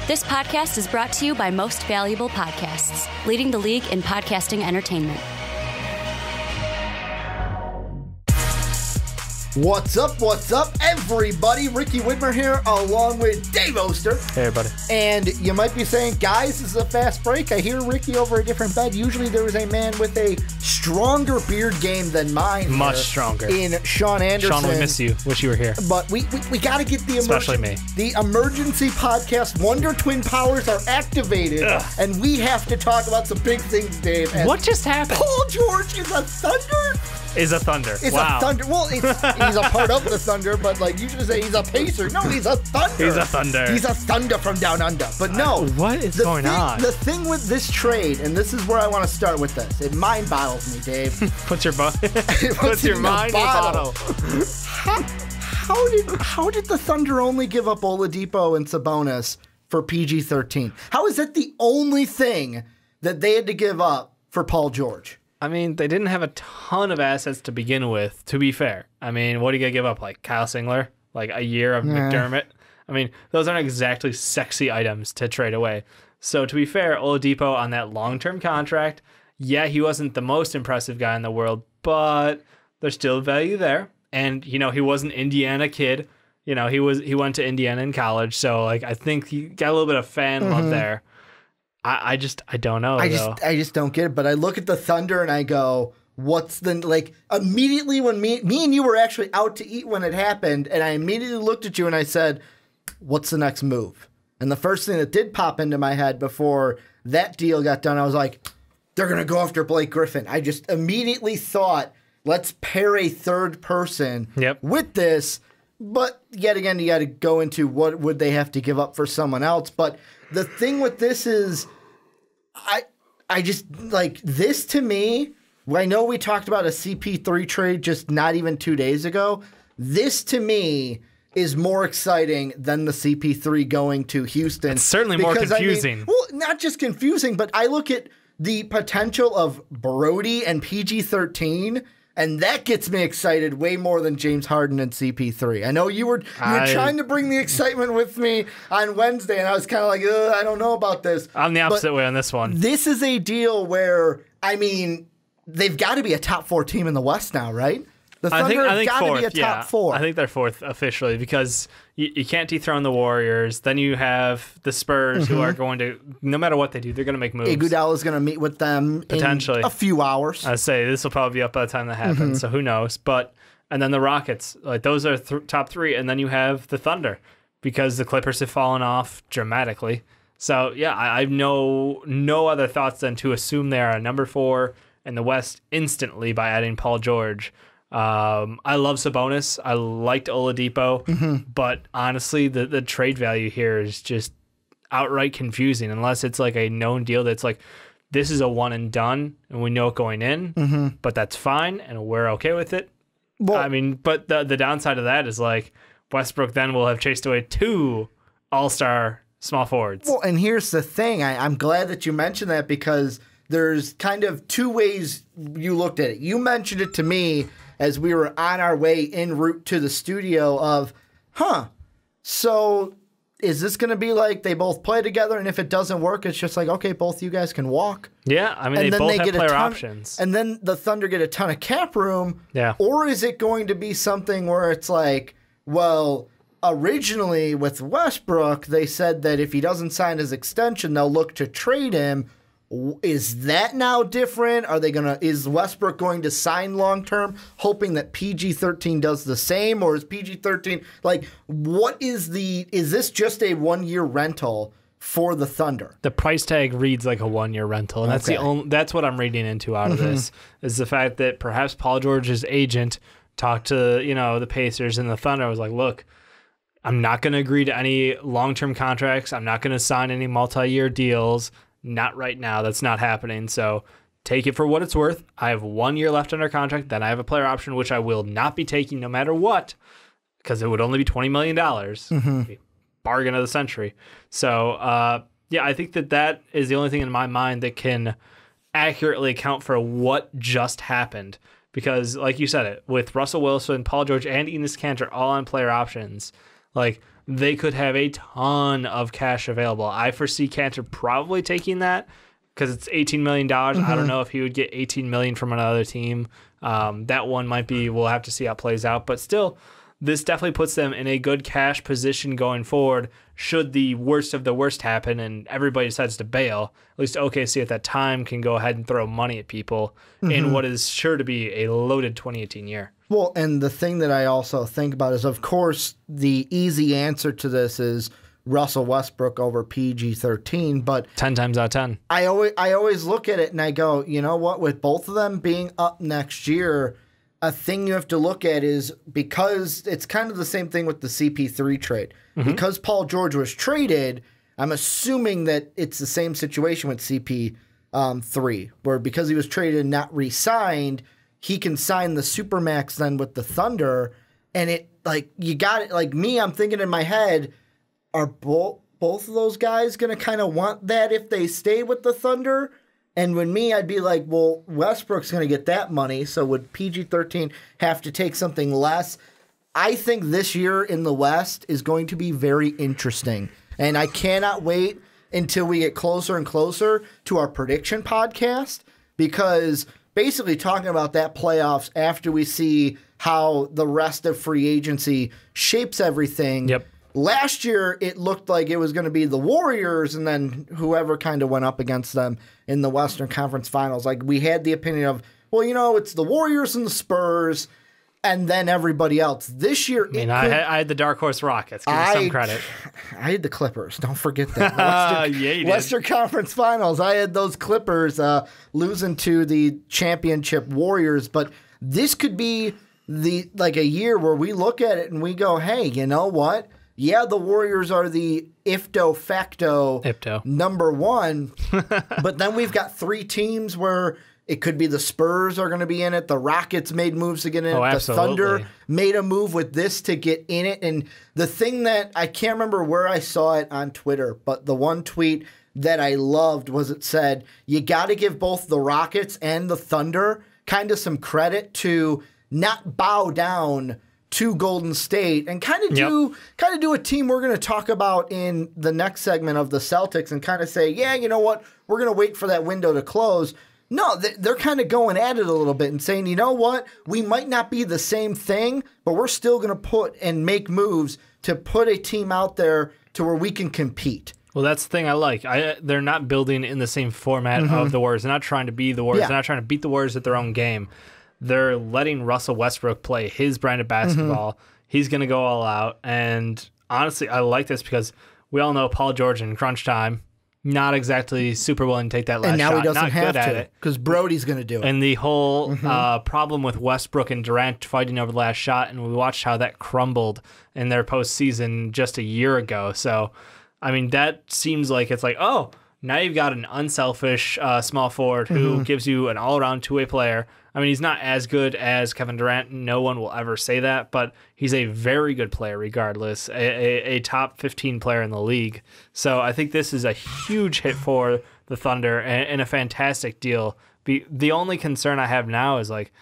This podcast is brought to you by Most Valuable Podcasts, leading the league in podcasting entertainment. What's up, everybody? Ricky Widmer here, along with Dave Oster. Hey, everybody. And you might be saying, guys, this is a fast break. I hear Ricky over a different bed. Usually there is a man with a stronger beard game than mine. Much stronger. In Sean Anderson. Sean, we miss you. Wish you were here. But we got to get the especially me. The emergency podcast Wonder Twin powers are activated, and we have to talk about some big things, Dave. And what just happened? Paul George is a Thunder? Is a Thunder. It's wow. a Thunder. Well, he's a part of the Thunder, but like you should say he's a Pacer. No, he's a Thunder. He's a Thunder. He's a Thunder from down under. But no. What is going on? The thing with this trade, and this is where I want to start with this. It mind boggles me, Dave. Put your mind in the bottle. How did the Thunder only give up Oladipo and Sabonis for PG-13? How is that the only thing that they had to give up for Paul George? I mean, they didn't have a ton of assets to begin with, to be fair. I mean, what are you going to give up? Like Kyle Singler? Like a year of McDermott? I mean, those aren't exactly sexy items to trade away. So to be fair, Oladipo on that long-term contract, yeah, he wasn't the most impressive guy in the world, but there's still value there. And, you know, he was an Indiana kid. You know, he went to Indiana in college. So, like, I think he got a little bit of fan love there. I don't know. I just don't get it. But I look at the Thunder and I go, what's the, like, immediately when me and you were actually out to eat when it happened, and I immediately looked at you and I said, what's the next move? And the first thing that did pop into my head before that deal got done, I was like, they're going to go after Blake Griffin. I just immediately thought, let's pair a third person with this. But yet again, you got to go into what would they have to give up for someone else. But the thing with this is, I just, like, this to me, I know we talked about a CP3 trade just not even 2 days ago. This to me is more exciting than the CP3 going to Houston. It's certainly more confusing. I mean, well, not just confusing, but I look at the potential of Brody and PG-13, and that gets me excited way more than James Harden and CP3. I know you were trying to bring the excitement with me on Wednesday, and I was kind of like, I don't know about this. I'm the opposite way on this one. This is a deal where, I mean, they've got to be a top 4 team in the West now, right? The Thunder have got to be a top 4. I think they're fourth officially because you can't dethrone the Warriors. Then you have the Spurs who are going to, no matter what they do, they're going to make moves. Iguodala is going to meet with them potentially in a few hours. I say this will probably be up by the time that happens, so who knows. And then the Rockets, like those are top 3, and then you have the Thunder because the Clippers have fallen off dramatically. So yeah, I have no other thoughts than to assume they are a number 4 in the West instantly by adding Paul George. I love Sabonis. I liked Oladipo, but honestly, the trade value here is just outright confusing unless it's like a known deal that's like, this is a one and done and we know it going in, but that's fine and we're okay with it. Well, I mean, but the downside of that is like Westbrook then will have chased away 2 all-star small forwards. Well, and here's the thing. I'm glad that you mentioned that because there's kind of 2 ways you looked at it. You mentioned it to me as we were on our way en route to the studio of, so is this going to be like they both play together, and if it doesn't work, it's just like, okay, both you guys can walk? Yeah, I mean, they both have player options. And then the Thunder get a ton of cap room? Yeah. Or is it going to be something where it's like, well, originally with Westbrook, they said that if he doesn't sign his extension, they'll look to trade him. Is that now different? Is Westbrook going to sign long term, hoping that PG-13 does the same, or is PG-13 like is this just a 1-year rental for the Thunder? The price tag reads like a 1-year rental, and that's what I'm reading into out of this is the fact that perhaps Paul George's agent talked to the Pacers and the Thunder was like, look, I'm not going to agree to any long term contracts. I'm not going to sign any multi-year deals. Not right now. That's not happening. So take it for what it's worth. I have 1 year left under contract. Then I have a player option, which I will not be taking no matter what, because it would only be $20 million. Bargain of the century. So, I think that is the only thing in my mind that can accurately account for what just happened. Because, like you said it, with Russell Wilson, Paul George, and Enes Kanter all on player options, Like, they could have a ton of cash available. I foresee Cantor probably taking that because it's $18 million. I don't know if he would get $18 million from another team. That one might be, we'll have to see how it plays out. But still, this definitely puts them in a good cash position going forward should the worst of the worst happen and everybody decides to bail. At least OKC at that time can go ahead and throw money at people in what is sure to be a loaded 2018 year. Well, and the thing that I also think about is, of course, the easy answer to this is Russell Westbrook over PG-13, but 10 times out of 10. I always look at it and I go, you know what, with both of them being up next year, a thing you have to look at is, because it's kind of the same thing with the CP3 trade. Because Paul George was traded, I'm assuming that it's the same situation with CP3, where because he was traded and not re-signed, he can sign the Supermax then with the Thunder. And it, like, you got it. Like me, I'm thinking in my head, are both of those guys going to kind of want that if they stay with the Thunder? And with me, I'd be like, well, Westbrook's going to get that money, so would PG-13 have to take something less? I think this year in the West is going to be very interesting, and I cannot wait until we get closer and closer to our prediction podcast, because basically talking about that playoffs after we see how the rest of free agency shapes everything. Yep. Last year, it looked like it was going to be the Warriors and then whoever kind of went up against them in the Western Conference Finals. Like, we had the opinion of, well, you know, it's the Warriors and the Spurs and then everybody else. This year, I had the Dark Horse Rockets. Give me some credit. I had the Clippers. Don't forget that. Western Conference Finals. I had those Clippers losing to the championship Warriors. But this could be a year where we look at it and we go, hey, you know what? Yeah, the Warriors are the ifto facto number one, but then we've got three teams where it could be the Spurs are going to be in it. The Rockets made moves to get in it. Absolutely. The Thunder made a move with this to get in it. And the thing that I can't remember where I saw it on Twitter, but the one tweet that I loved was it said, you got to give both the Rockets and the Thunder kind of some credit to not bow down to Golden State and kind of do a team we're going to talk about in the next segment of the Celtics and kind of say, yeah, you know what, we're going to wait for that window to close. No, they're kind of going at it a little bit and saying, you know what, we might not be the same thing, but we're still going to put and make moves to put a team out there to where we can compete. Well, that's the thing I like. They're not building in the same format of the Warriors. They're not trying to be the Warriors. They're not trying to beat the Warriors at their own game. They're letting Russell Westbrook play his brand of basketball. He's going to go all out. And honestly, I like this because we all know Paul George in crunch time, not exactly super willing to take that last shot. And now shot. he doesn't not have good to because Brody's going to do it. And the whole problem with Westbrook and Durant fighting over the last shot, and we watched how that crumbled in their postseason just a year ago. So, I mean, that seems like it's like, oh, now you've got an unselfish small forward who gives you an all-around two-way player. I mean, he's not as good as Kevin Durant. No one will ever say that, but he's a very good player regardless, a top 15 player in the league. So I think this is a huge hit for the Thunder and a fantastic deal. The only concern I have now is, like,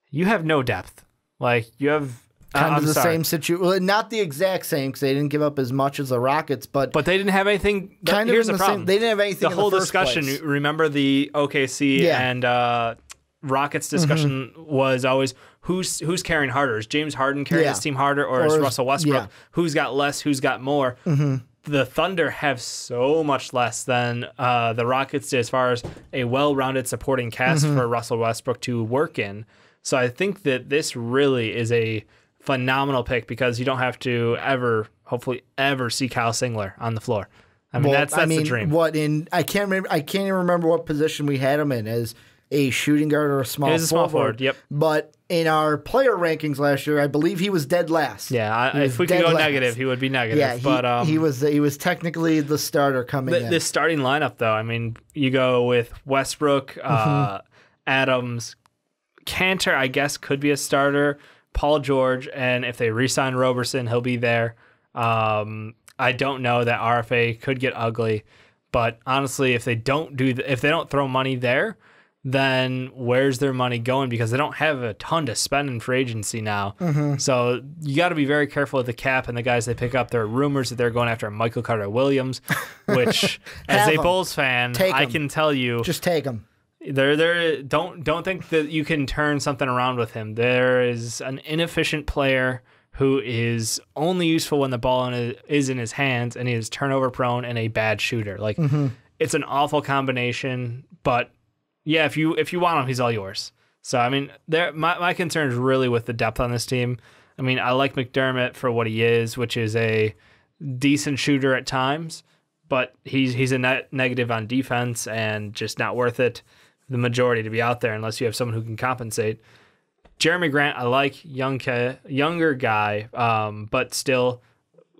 you have no depth. Like, you have... Kind of the same situation. Well, not the exact same because they didn't give up as much as the Rockets, but they didn't have anything. Here's the problem. They didn't have anything. The whole discussion. Place. Remember the OKC and Rockets discussion was always who's carrying harder? Is James Harden carrying his team harder, or is Russell Westbrook? Yeah. Who's got less? Who's got more? The Thunder have so much less than the Rockets did as far as a well-rounded supporting cast for Russell Westbrook to work in. So I think that this really is a phenomenal pick because you don't have to hopefully ever see Kyle Singler on the floor. I mean, that's the dream. I can't even remember what position we had him in, as a shooting guard or a small forward. He was a small forward, yep. But in our player rankings last year, I believe he was dead last. Yeah, if we could go negative, he would be negative. Yeah, but he was technically the starter coming in. This starting lineup, though, I mean, you go with Westbrook, Adams, Cantor, I guess, could be a starter. Paul George, and if they re-sign Roberson, he'll be there. I don't know, that RFA could get ugly, but honestly, if they don't throw money there, then where's their money going? Because they don't have a ton to spend in free agency now. So you got to be very careful with the cap and the guys they pick up. There are rumors that they're going after Michael Carter-Williams, which, as a Bulls fan, I can tell you, just take him. Don't think that you can turn something around with him. There is an inefficient player who is only useful when the ball is in his hands, and he is turnover prone and a bad shooter. Like it's an awful combination, but yeah, if you want him, he's all yours. So I mean, my concern is really with the depth on this team. I mean, I like McDermott for what he is, which is a decent shooter at times, but he's a net negative on defense and just not worth it. The majority to be out there unless you have someone who can compensate. Jeremy Grant, I like younger guy, but still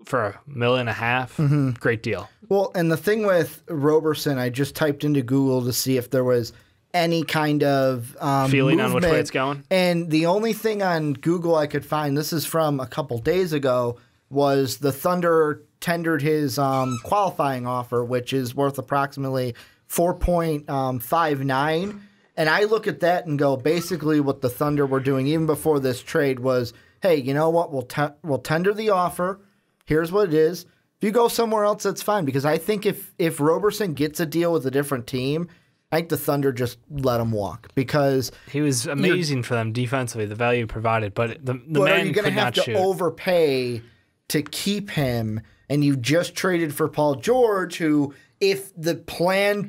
for $1.5 million, great deal. Well, and the thing with Roberson, I just typed into Google to see if there was any kind of feeling movement on which way it's going. And the only thing on Google I could find, this is from a couple days ago, was the Thunder tendered his qualifying offer, which is worth approximately $4.59. And I look at that and go, basically what the Thunder were doing even before this trade was, hey, you know what? We'll tender the offer. Here's what it is. If you go somewhere else, that's fine. Because I think if Roberson gets a deal with a different team, I think the Thunder just let him walk. Because he was amazing for them defensively, the value provided. But the man could not shoot. Are you going to have to overpay to keep him? And you've just traded for Paul George, who, if the plan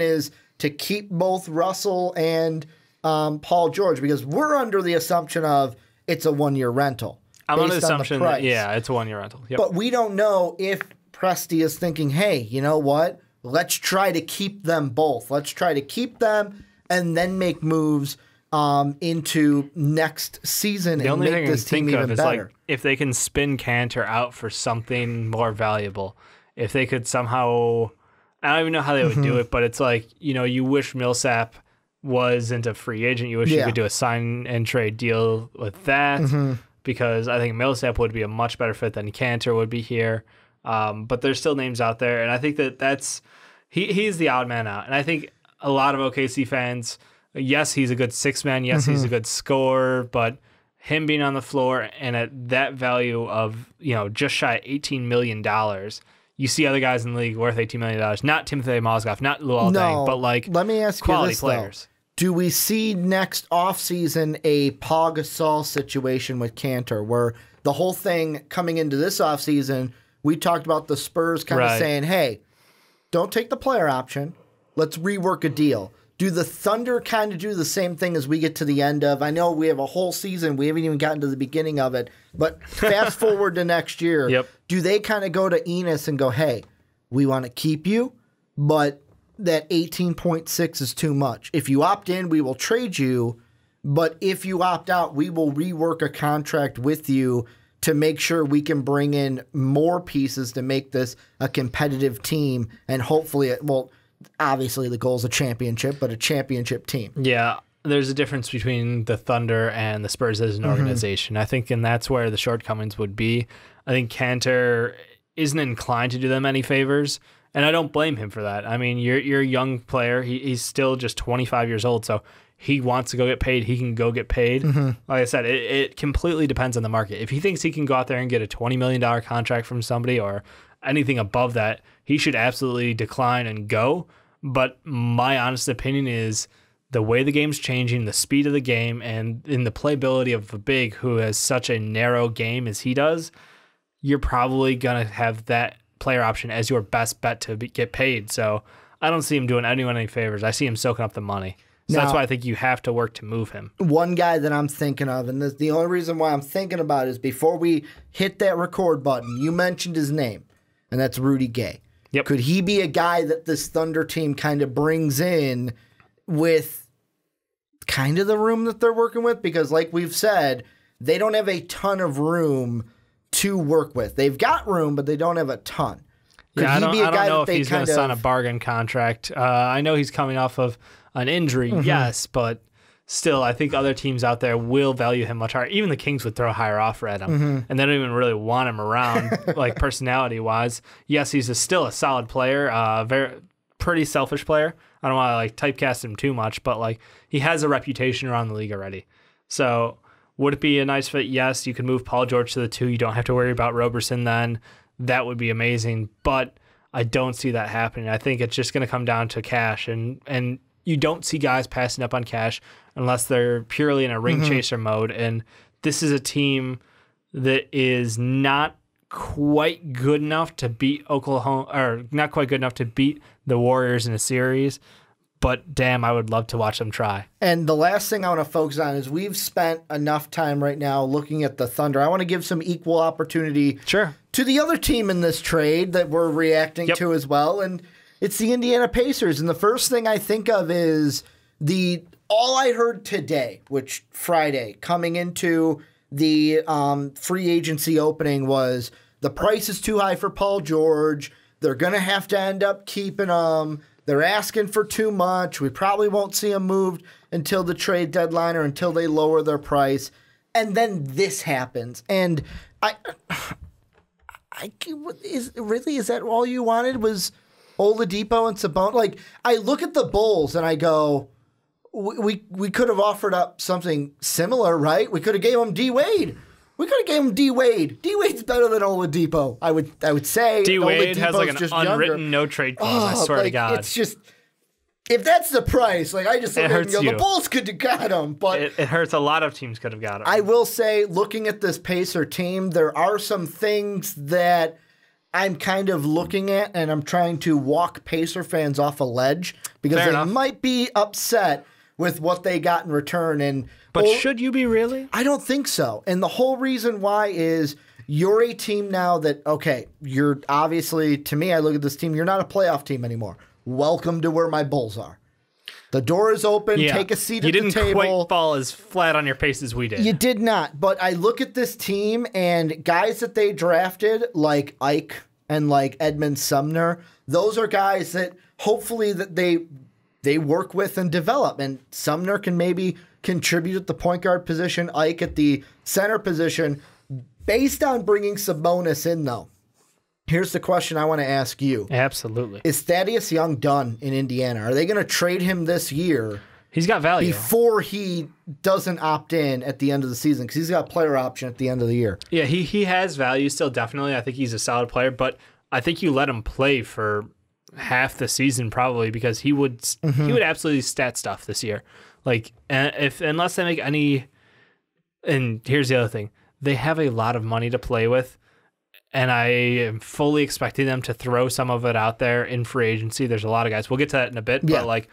is to keep both Russell and Paul George, because we're under the assumption of it's a 1-year rental. I'm under the assumption that, it's a 1-year rental. Yep. But we don't know if Presti is thinking, hey, you know what? Let's try to keep them both. Let's try to keep them and then make moves into next season and make this team even better. Like if they can spin Cantor out for something more valuable. If they could somehow, I don't even know how they would do it, but it's like, you wish Millsap wasn't a free agent. You wish you could do a sign and trade deal with that because I think Millsap would be a much better fit than Cantor would be here. But there's still names out there, and I think he's the odd man out. And I think a lot of OKC fans, yes, he's a good six man. Yes, he's a good scorer, but him being on the floor and at that value of just shy of $18 million. You see other guys in the league worth $18 million. Not Timothy Mozgov, not Luol Deng, but let me ask quality you this, players. Though. Do we see next offseason a Paul Gasol situation with Cantor where the whole thing coming into this offseason, we talked about the Spurs kind of saying, hey, don't take the player option. Let's rework a deal. Do the Thunder kind of do the same thing as we get to the end of? I know we have a whole season. We haven't even gotten to the beginning of it. But fast forward to next year. Do they kind of go to Enos and go, hey, we want to keep you, but that 18.6 is too much. If you opt in, we will trade you. But if you opt out, we will rework a contract with you to make sure we can bring in more pieces to make this a competitive team. And hopefully, obviously the goal is a championship, but a championship team. Yeah, there's a difference between the Thunder and the Spurs as an organization. I think, and that's where the shortcomings would be. I think Cantor isn't inclined to do them any favors, and I don't blame him for that. I mean, you're a young player. He's still just 25 years old, so he wants to go get paid. He can go get paid. Like I said, it completely depends on the market. If he thinks he can go out there and get a $20 million contract from somebody or anything above that, he should absolutely decline and go. But my honest opinion is the way the game's changing, the speed of the game, and in the playability of a big who has such a narrow game as he does, you're probably going to have that player option as your best bet to get paid. So I don't see him doing anyone any favors. I see him soaking up the money. So that's why I think you have to work to move him. One guy that I'm thinking of, and the only reason why I'm thinking about it is before we hit that record button, you mentioned his name, and that's Rudy Gay. Yep. Could he be a guy that this Thunder team kind of brings in with kind of the room that they're working with? Because like we've said, they don't have a ton of room to work with. They've got room, but they don't have a ton. Could I don't know if he's going to sign a bargain contract. I know he's coming off of an injury, yes, but still, I think other teams out there will value him much higher. Even the Kings would throw a higher offer at him, and they don't even really want him around, like personality-wise. Yes, he's still a solid player, pretty selfish player. I don't want to like typecast him too much, but like he has a reputation around the league already. So would it be a nice fit? Yes, you can move Paul George to the 2. You don't have to worry about Roberson then. That would be amazing, but I don't see that happening. I think it's just going to come down to cash, and you don't see guys passing up on cash unless they're purely in a ring chaser mode. And this is a team that is not quite good enough to beat Oklahoma, or not quite good enough to beat the Warriors in a series. But damn, I would love to watch them try. And the last thing I want to focus on is we've spent enough time right now looking at the Thunder. I want to give some equal opportunity to the other team in this trade that we're reacting to as well. And it's the Indiana Pacers. And the first thing I think of is all I heard today, which Friday, coming into the free agency opening, was the price is too high for Paul George. They're going to have to end up keeping him. They're asking for too much. We probably won't see him moved until the trade deadline or until they lower their price. And then this happens. And is that all you wanted was Oladipo and Sabonis? Like, I look at the Bulls and I go, we could have offered up something similar, right? We could have gave him D-Wade. We could have gave him D-Wade. D-Wade's better than Oladipo, I would say. D-Wade has like an unwritten no-trade clause, I swear to God. It's just, if that's the price, like I just look at it and go, the Bulls could have got him. But it hurts. A lot of teams could have got him. I will say, looking at this Pacer team, there are some things that I'm kind of looking at, and I'm trying to walk Pacer fans off a ledge because they might be upset with what they got in return. But should you be really? I don't think so. And the whole reason why is you're a team now that, okay, you're obviously, to me, I look at this team, you're not a playoff team anymore. Welcome to where my Bulls are. The door is open. Yeah. Take a seat at the table. You didn't quite fall as flat on your face as we did. You did not. But I look at this team and guys that they drafted, like Ike and like Edmund Sumner, those are guys that hopefully that they work with and develop. And Sumner can maybe contribute at the point guard position, Ike at the center position. Based on bringing Sabonis in, though, here's the question I want to ask you. Absolutely. Is Thaddeus Young done in Indiana? Are they going to trade him this year? He's got value. Before he doesn't opt in at the end of the season, because he's got a player option at the end of the year. Yeah, he has value still, definitely. I think he's a solid player, but I think you let him play for half the season probably, because he would absolutely stat stuff this year. Like, unless they make any, and here's the other thing, they have a lot of money to play with, and I am fully expecting them to throw some of it out there in free agency. There's a lot of guys. We'll get to that in a bit, but like,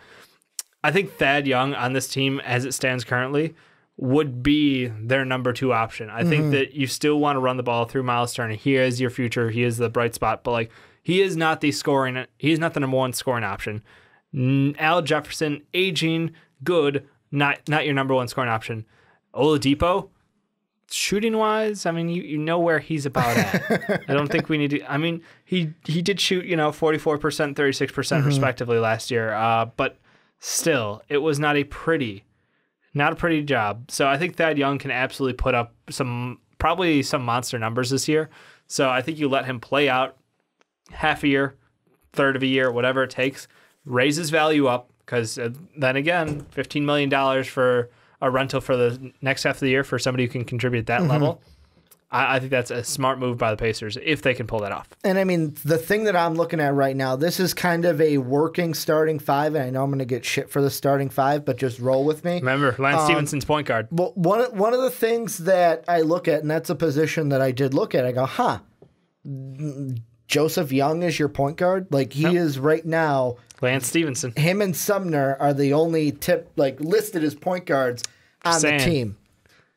I think Thad Young on this team, as it stands currently, would be their number 2 option. I think that you still want to run the ball through Miles Turner. He is your future. He is the bright spot, but like, he is not the number 1 scoring option. Al Jefferson, aging, good, not your number 1 scoring option. Oladipo, shooting wise, I mean, you know where he's about at. I don't think we need to. I mean, he did shoot 44%, 36% respectively last year, but still, it was not a pretty job. So I think Thad Young can absolutely put up probably some monster numbers this year. So I think you let him play out half a year, third of a year, whatever it takes, raise his value up, because then again, $15 million for a rental for the next half of the year for somebody who can contribute at that level. I think that's a smart move by the Pacers if they can pull that off. And I mean, the thing that I'm looking at right now, this is kind of a working starting 5, and I know I'm going to get shit for the starting 5, but just roll with me. Remember, Lance Stevenson's point guard. Well, one of the things that I look at, and that's a position that I did look at, I go, Joseph Young is your point guard? Like, he is right now. Lance Stevenson. Him and Sumner are the only listed as point guards on the team.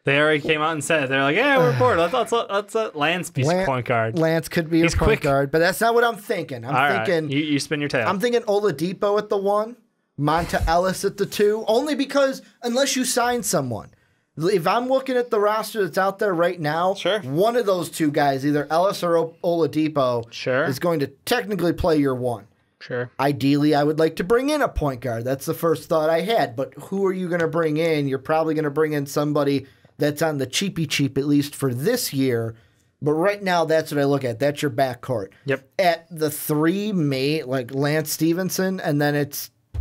They already came out and said, they're like, yeah, we're bored. Let's let Lance be point guard. Lance could be your point guard, but that's not what I'm thinking. I'm thinking. Right. You spin your tail. I'm thinking Oladipo at the 1, Monta Ellis at the 2, only because unless you sign someone. If I'm looking at the roster that's out there right now, one of those 2 guys, either Ellis or Oladipo, is going to technically play your 1. Sure. Ideally, I would like to bring in a point guard. That's the first thought I had. But who are you going to bring in? You're probably going to bring in somebody that's on the cheapy cheap, at least for this year, But right now, that's what I look at. That's your backcourt. Yep. At the 3, like Lance Stevenson, and then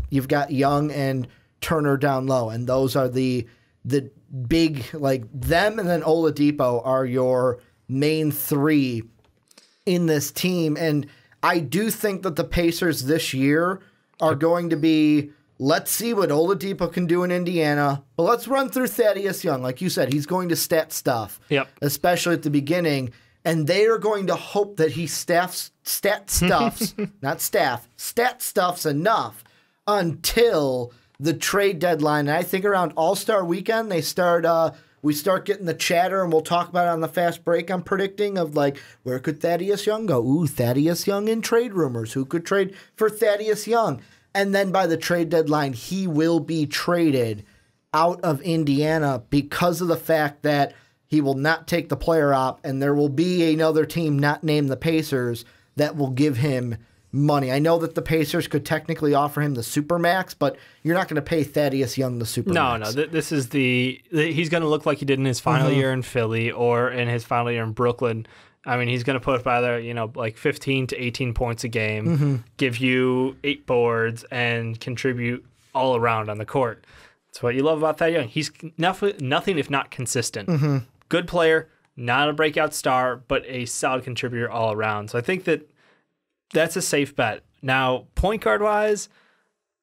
you've got Young and Turner down low, and those are the big, like them, and then Oladipo are your main 3 in this team. And I do think that the Pacers this year are going to be, let's see what Oladipo can do in Indiana, but let's run through Thaddeus Young. Like you said, he's going to stat stuff, especially at the beginning, and they are going to hope that he stat stuffs enough until the trade deadline. And I think around All-Star weekend, we start getting the chatter, and we'll talk about it on the fast break. I'm predicting of like, where could Thaddeus Young go? Ooh, Thaddeus Young in trade rumors. Who could trade for Thaddeus Young? And then by the trade deadline, he will be traded out of Indiana because of the fact that he will not take the player op, and there will be another team not named the Pacers that will give him money. I know that the Pacers could technically offer him the Supermax, but you're not going to pay Thaddeus Young the Supermax. No. This is he's going to look like he did in his final year in Philly or in his final year in Brooklyn. I mean, he's going to put up either, like 15 to 18 points a game, give you 8 boards, and contribute all around on the court. That's what you love about Thad Young. He's nothing if not consistent. Good player, not a breakout star, but a solid contributor all around. So I think that's a safe bet. Now, point guard wise,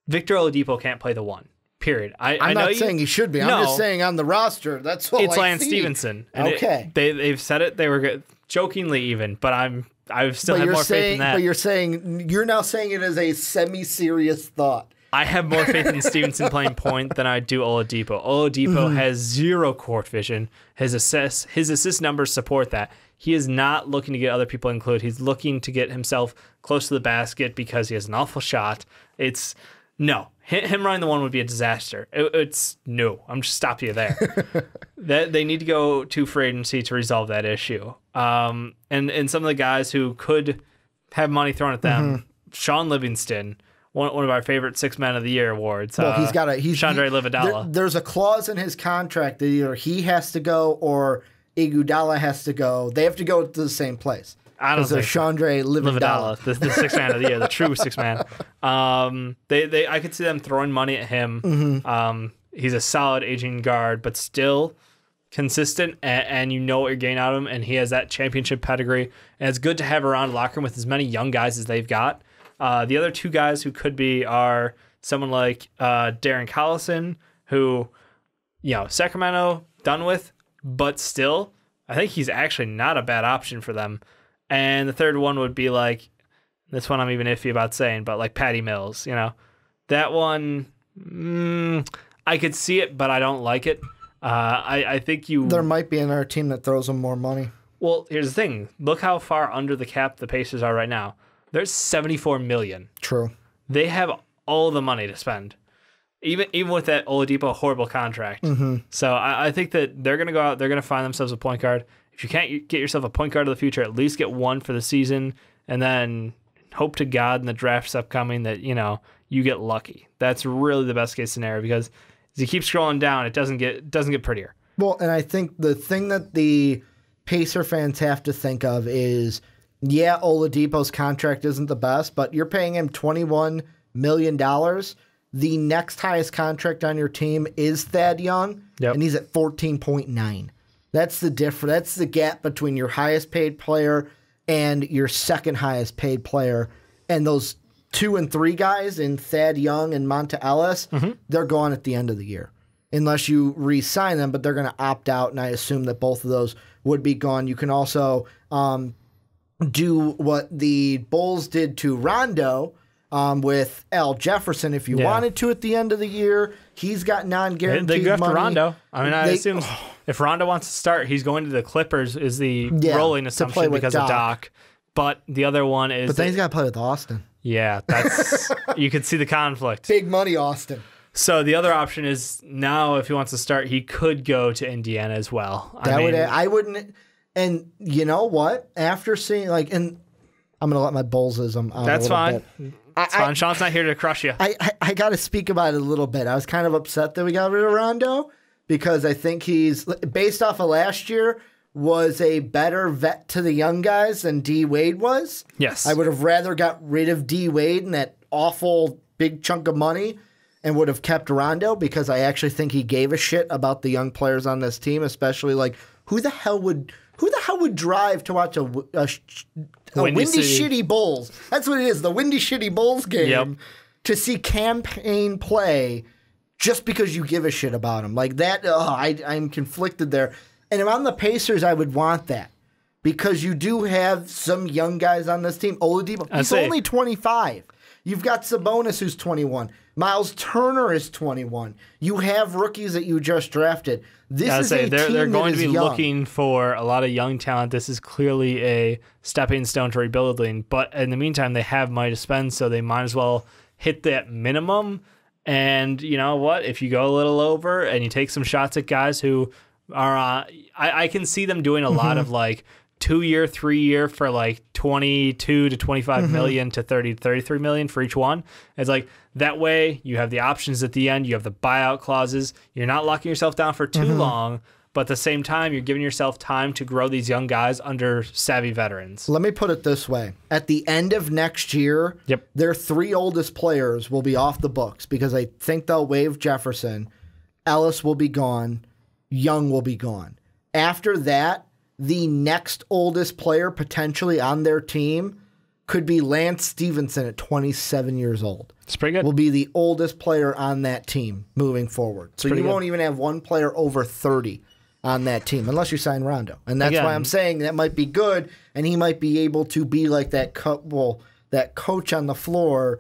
Victor Oladipo can't play the 1. Period. I'm not saying he should be. I'm just saying on the roster, that's all it's I Lance see. Stevenson. And okay. They've said it. They were good, jokingly even, but I still have more faith in that. But you're now saying it as a semi-serious thought. I have more faith in Stevenson playing point than I do Oladipo. Oladipo has 0 court vision. His assist numbers support that. He is not looking to get other people included. He's looking to get himself close to the basket because he has an awful shot. No. Him running the 1 would be a disaster. I'm just stop you there. They need to go to free agency to resolve that issue. And some of the guys who could have money thrown at them, Sean Livingston, one of our favorite 6 Men of the Year awards. Well, Chandre Livadala. There's a clause in his contract that either he has to go or Iguodala has to go. They have to go to the same place. I don't think Chandre Livadala, the 6 Man of the Year, the true 6 Man. I could see them throwing money at him. He's a solid aging guard, but still consistent, and you know what you're getting out of him, and he has that championship pedigree. And it's good to have around the locker room with as many young guys as they've got. The other 2 guys who could be are someone like Darren Collison, who, Sacramento done with, but still, I think he's actually not a bad option for them. And the third one would be like, this one I'm even iffy about saying, but like Patty Mills, that one, I could see it, but I don't like it. I think there might be another team that throws them more money. Well, here's the thing. Look how far under the cap the Pacers are right now. There's $74 million. True. They have all the money to spend, even with that Oladipo horrible contract. So I think that they're going to go out. They're going to find themselves a point guard. If you can't get yourself a point guard of the future, at least get one for the season, and then hope to God in the draft's upcoming that you get lucky. That's really the best case scenario, because as you keep scrolling down, it doesn't get prettier. Well, and I think the thing that the Pacer fans have to think of is, Oladipo's contract isn't the best, but you're paying him $21 million. The next highest contract on your team is Thad Young, and he's at 14.9. That's the difference. That's the gap between your highest paid player and your second highest paid player. And those 2 and 3 guys in Thad Young and Monta Ellis, they're gone at the end of the year. Unless you re-sign them, but they're going to opt out, and I assume that both of those would be gone. You can also do what the Bulls did to Rondo with Al Jefferson if you wanted to at the end of the year. He's got non-guaranteed money. They go after Rondo. I mean, I assume if Rondo wants to start, he's going to the Clippers is the rolling assumption because of Doc. But the other one is... But then he's got to play with Austin. Yeah, that's you could see the conflict. Big money, Austin. So the other option is now if he wants to start, he could go to Indiana as well. I wouldn't... And you know what? After seeing, and I'm going to let my Bullsism out. That's fine. Bit. It's fine. Sean's not here to crush you. I got to speak about it a little bit. I was kind of upset that we got rid of Rondo because I think he's, based off of last year, was a better vet to the young guys than D. Wade was. Yes. I would have rather got rid of D. Wade and that awful big chunk of money and would have kept Rondo because I actually think he gave a shit about the young players on this team, especially like who the hell would drive to watch a Windy Shitty Bulls? That's what it is, the Windy Shitty Bulls game to see campaign play just because you give a shit about him. Like that, I'm conflicted there. And if I'm the Pacers, I would want that because you do have some young guys on this team. Oladipo, he's only 25. You've got Sabonis, who's 21. Miles Turner is 21. You have rookies that you just drafted. This is a team they're going to be young. looking for a lot of young talent. This is clearly a stepping stone to rebuilding. But in the meantime, they have money to spend, so they might as well hit that minimum. And you know what? If you go a little over and you take some shots at guys who are, I can see them doing a lot of like 2-year, 3-year for like 22 to 25 million to 30 to 33 million for each one. It's like that way you have the options at the end. You have the buyout clauses. You're not locking yourself down for too long, but at the same time, you're giving yourself time to grow these young guys under savvy veterans. Let me put it this way. At the end of next year, their 3 oldest players will be off the books because I think they'll waive Jefferson. Ellis will be gone. Young will be gone. After that, the next oldest player potentially on their team could be Lance Stevenson at 27 years old. It's pretty good. Will be the oldest player on that team moving forward. So you won't even have one player over 30 on that team unless you sign Rondo. And that's why I'm saying that might be good, and he might be able to be like that coach on the floor.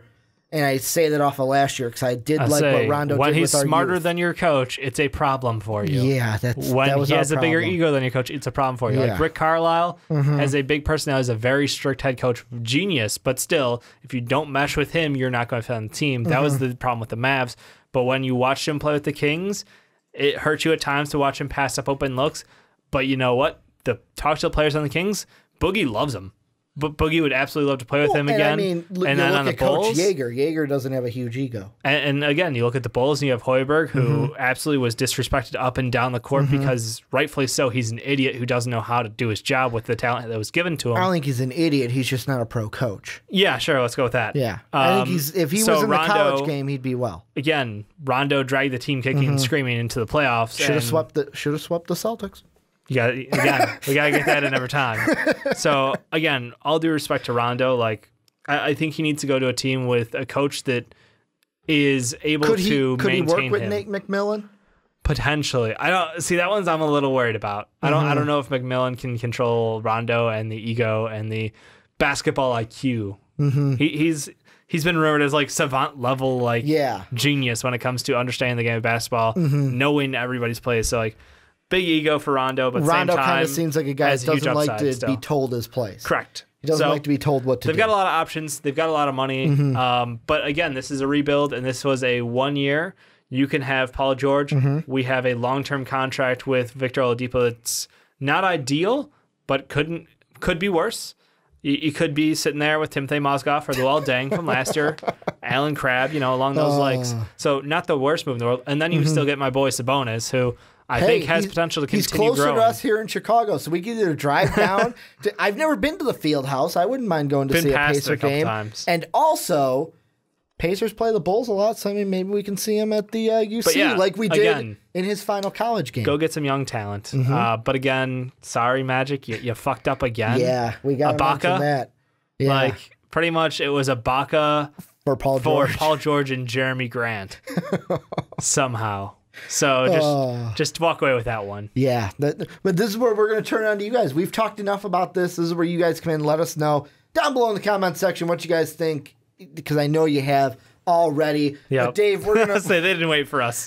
And I say that off of last year because I did what Rondo did with our youth. When he's smarter than your coach, it's a problem for you. Yeah, when he has a bigger ego than your coach, it's a problem for you. Yeah. Like Rick Carlisle has a big personality, is a very strict head coach, genius, but still, if you don't mesh with him, you're not going to fit on the team. That was the problem with the Mavs. But when you watch him play with the Kings, it hurts you at times to watch him pass up open looks. But you know what? Talk to the players on the Kings, Boogie loves him. But Boogie would absolutely love to play with him again. I mean, and then then look on the at Coach Bulls, Yeager. Yeager doesn't have a huge ego. And again, you look at the Bulls and you have Hoiberg, who absolutely was disrespected up and down the court because rightfully so, he's an idiot who doesn't know how to do his job with the talent that was given to him. I don't think he's an idiot. He's just not a pro coach. Yeah, sure. Let's go with that. Yeah. I think if he was in the college game, he'd be well. Again, Rondo dragged the team kicking and screaming into the playoffs. Should have swept the Celtics. We got to get that in every time. So again, all due respect to Rondo, like I think he needs to go to a team with a coach that is able to maintain him. Could he work with Nate McMillan? Potentially. I don't see that one's I'm a little worried about. I don't know if McMillan can control Rondo and the ego and the basketball IQ. He's been rumored as like savant level genius when it comes to understanding the game of basketball, knowing everybody's plays. So like big ego for Rondo, but Rondo same time, kind of seems like a guy that doesn't like to be told his plays. Correct. He doesn't like to be told what to do. They've got a lot of options. They've got a lot of money. But again, this is a rebuild, and this was a 1 year. You can have Paul George. We have a long-term contract with Victor Oladipo that's not ideal, but could be worse. You could be sitting there with Timothy Mozgov or Luol Deng from last year, Alan Crabb, along those legs. So not the worst move in the world. And then you still get my boy Sabonis, who I think has potential to continue growing. He's closer to us here in Chicago, so we can either drive down. I've never been to the Field House. I wouldn't mind going to see a Pacer game. Times. And also, Pacers play the Bulls a lot, so I mean, maybe we can see him at the UC like we did in his final college game. Go get some young talent. But again, sorry, Magic, you fucked up again. Yeah, we got to mention that. Yeah. Like, pretty much it was Ibaka for Paul George and Jeremy Grant somehow. So just walk away with that one. Yeah. But this is where we're going to turn it on to you guys. We've talked enough about this. This is where you guys come in and let us know down below in the comment section what you guys think, because I know you have already. Yep. But Dave, we're going to say they didn't wait for us.